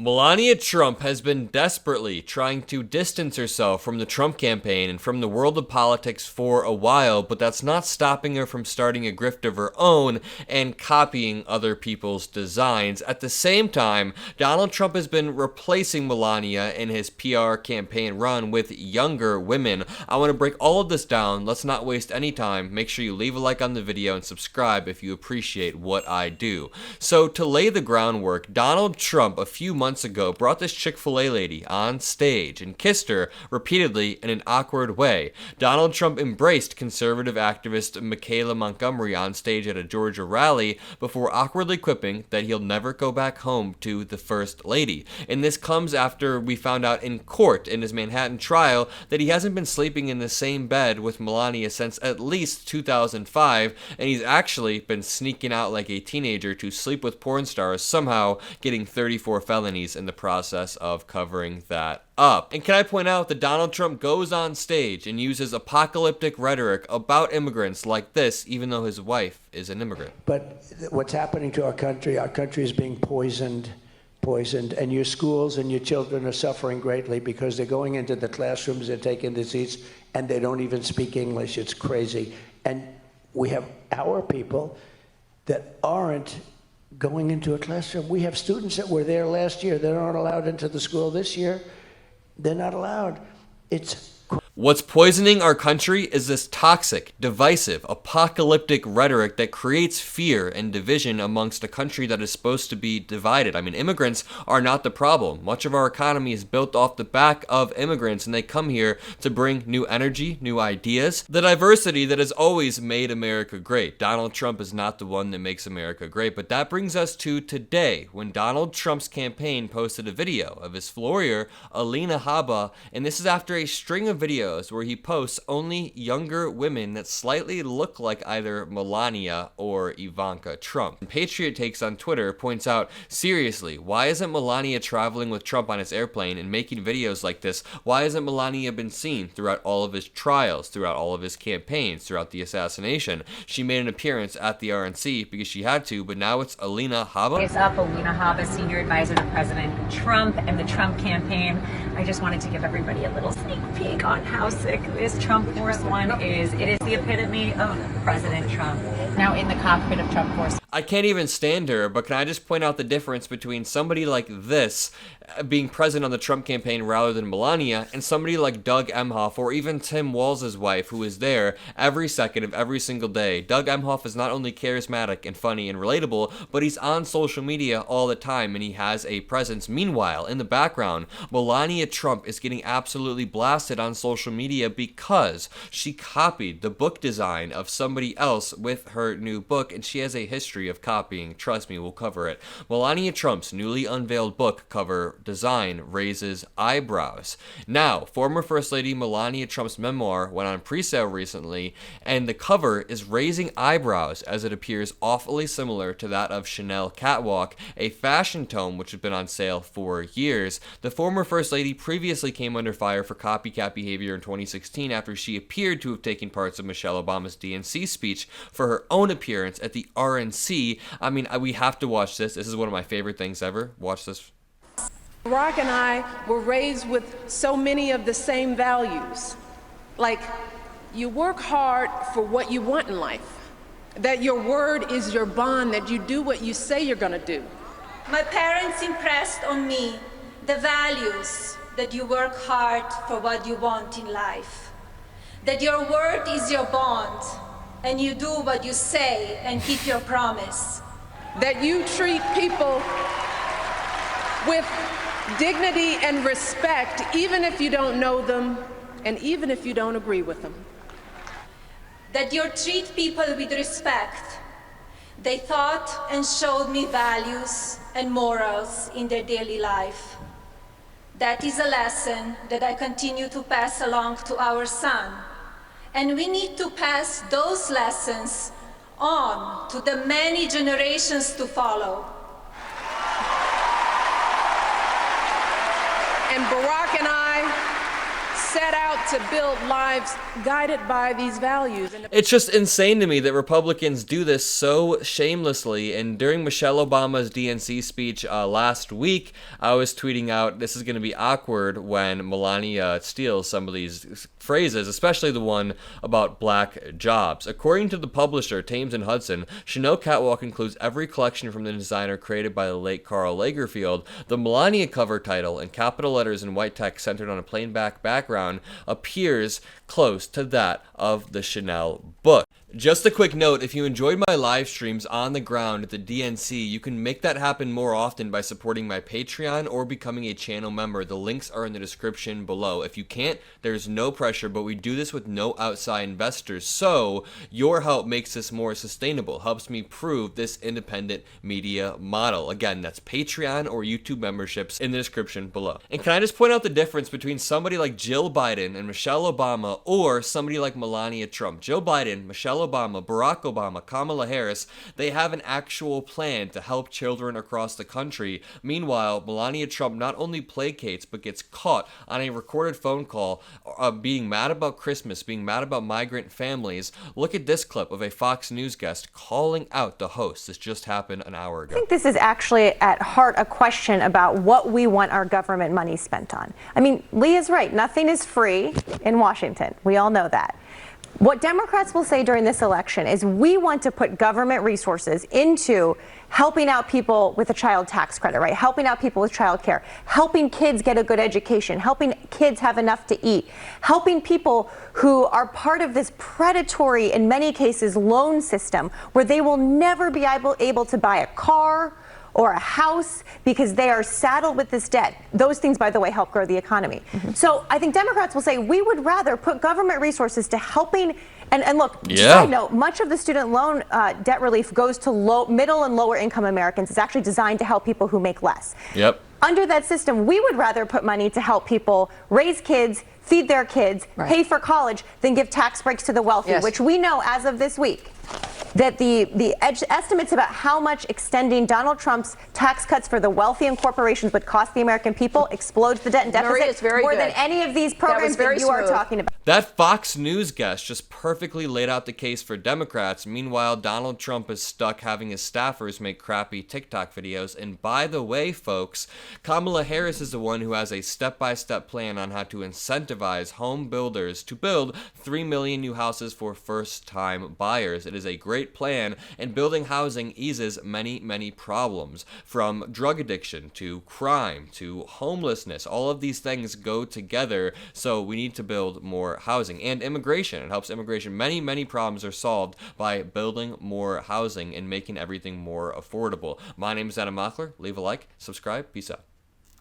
Melania Trump has been desperately trying to distance herself from the Trump campaign and from the world of politics for a while, but that's not stopping her from starting a grift of her own and copying other people's designs. At the same time, Donald Trump has been replacing Melania in his PR campaign run with younger women. I want to break all of this down. Let's not waste any time. Make sure you leave a like on the video and subscribe if you appreciate what I do. So to lay the groundwork, Donald Trump a few months ago brought this Chick-fil-A lady on stage and kissed her repeatedly in an awkward way. Donald Trump embraced conservative activist Michaela Montgomery on stage at a Georgia rally before awkwardly quipping that he'll never go back home to the First Lady. And this comes after we found out in court in his Manhattan trial that he hasn't been sleeping in the same bed with Melania since at least 2005, and he's actually been sneaking out like a teenager to sleep with porn stars, somehow getting 34 felonies in the process of covering that up. And can I point out that Donald Trump goes on stage and uses apocalyptic rhetoric about immigrants like this, even though his wife is an immigrant. But what's happening to our country is being poisoned, and your schools and your children are suffering greatly because they're going into the classrooms, they're taking the seats, and they don't even speak English. It's crazy. And we have our people that aren't going into a classroom. We have students that were there last year. They're not allowed into the school this year. They're not allowed. What's poisoning our country is this toxic, divisive, apocalyptic rhetoric that creates fear and division amongst a country that is supposed to be divided. I mean, immigrants are not the problem. Much of our economy is built off the back of immigrants, and they come here to bring new energy, new ideas, the diversity that has always made America great. Donald Trump is not the one that makes America great, but that brings us to today, when Donald Trump's campaign posted a video of his lawyer, Alina Habba, and this is after a string of videos where he posts only younger women that slightly look like either Melania or Ivanka Trump. And Patriot Takes on Twitter points out, seriously, why isn't Melania traveling with Trump on his airplane and making videos like this? Why hasn't Melania been seen throughout all of his trials, throughout all of his campaigns, throughout the assassination? She made an appearance at the RNC because she had to, but now it's Alina Habba. It's up, Alina Habba, senior advisor to President Trump and the Trump campaign. I just wanted to give everybody a little sneak peek on how sick this Trump Force One is. It is the epitome of President Trump. Now in the cockpit of Trump Force. I can't even stand her, but can I just point out the difference between somebody like this being present on the Trump campaign rather than Melania, and somebody like Doug Emhoff or even Tim Walz's wife, who is there every second of every single day. Doug Emhoff is not only charismatic and funny and relatable, but he's on social media all the time and he has a presence. Meanwhile, in the background, Melania Trump is getting absolutely blasted on social media because she copied the book design of somebody else with her new book, and she has a history of copying. Trust me, we'll cover it. Melania Trump's newly unveiled book cover design raises eyebrows. Now, former First Lady Melania Trump's memoir went on pre-sale recently, and the cover is raising eyebrows as it appears awfully similar to that of Chanel Catwalk, a fashion tome which has been on sale for years. The former First Lady previously came under fire for copycat behavior in 2016 after she appeared to have taken parts of Michelle Obama's DNC speech for her own appearance at the RNC. I mean, we have to watch this. This is one of my favorite things ever. Watch this. Barack and I were raised with so many of the same values. Like, you work hard for what you want in life. That your word is your bond, that you do what you say you're gonna do. My parents impressed on me the values that you work hard for what you want in life. That your word is your bond, and you do what you say and keep your promise. That you treat people with dignity and respect, even if you don't know them, and even if you don't agree with them. That you treat people with respect. They taught and showed me values and morals in their daily life. That is a lesson that I continue to pass along to our son. And we need to pass those lessons on to the many generations to follow. And Barack and I set out to build lives guided by these values. It's just insane to me that Republicans do this so shamelessly. And during Michelle Obama's DNC speech last week, I was tweeting out, this is going to be awkward when Melania steals some of these phrases, especially the one about black jobs. According to the publisher, Thames and Hudson, Chanel Catwalk includes every collection from the designer created by the late Karl Lagerfeld. The Melania cover title, in capital letters in white text centered on a plain black background, appears close to that of the Chanel book. Just a quick note, if you enjoyed my live streams on the ground at the DNC, you can make that happen more often by supporting my Patreon or becoming a channel member. The links are in the description below. If you can't, there's no pressure, but we do this with no outside investors, so your help makes this more sustainable, helps me prove this independent media model. Again, that's Patreon or YouTube memberships in the description below. And can I just point out the difference between somebody like Jill Biden and Michelle Obama or somebody like Melania Trump? Jill Biden, Michelle Obama, Barack Obama, Kamala Harris, they have an actual plan to help children across the country. Meanwhile, Melania Trump not only placates but gets caught on a recorded phone call being mad about Christmas, being mad about migrant families. Look at this clip of a Fox News guest calling out the host. This just happened an hour ago. I think this is actually at heart a question about what we want our government money spent on. I mean, Leah's right. Nothing is free in Washington. We all know that. What Democrats will say during this election is we want to put government resources into helping out people with a child tax credit, right? Helping out people with child care, helping kids get a good education, helping kids have enough to eat, helping people who are part of this predatory, in many cases, loan system where they will never be able to buy a car or a house because they are saddled with this debt. Those things, by the way, help grow the economy. So I think Democrats will say we would rather put government resources to helping. And look, side note, much of the student loan debt relief goes to middle and lower income Americans. It's actually designed to help people who make less. Under that system, we would rather put money to help people raise kids, feed their kids, pay for college, than give tax breaks to the wealthy, which we know as of this week that the estimates about how much extending Donald Trump's tax cuts for the wealthy and corporations would cost the American people explodes the debt and deficit more than any of these programs that you are talking about. That Fox News guest just perfectly laid out the case for Democrats. Meanwhile, Donald Trump is stuck having his staffers make crappy TikTok videos. And by the way, folks, Kamala Harris is the one who has a step-by-step plan on how to incentivize home builders to build 3 million new houses for first-time buyers. It is a great plan, and building housing eases many, many problems, from drug addiction to crime to homelessness. All of these things go together, so we need to build more housing. And immigration, it helps immigration. Many, many problems are solved by building more housing and making everything more affordable. My name is Adam Mockler. Leave a like, subscribe, peace out.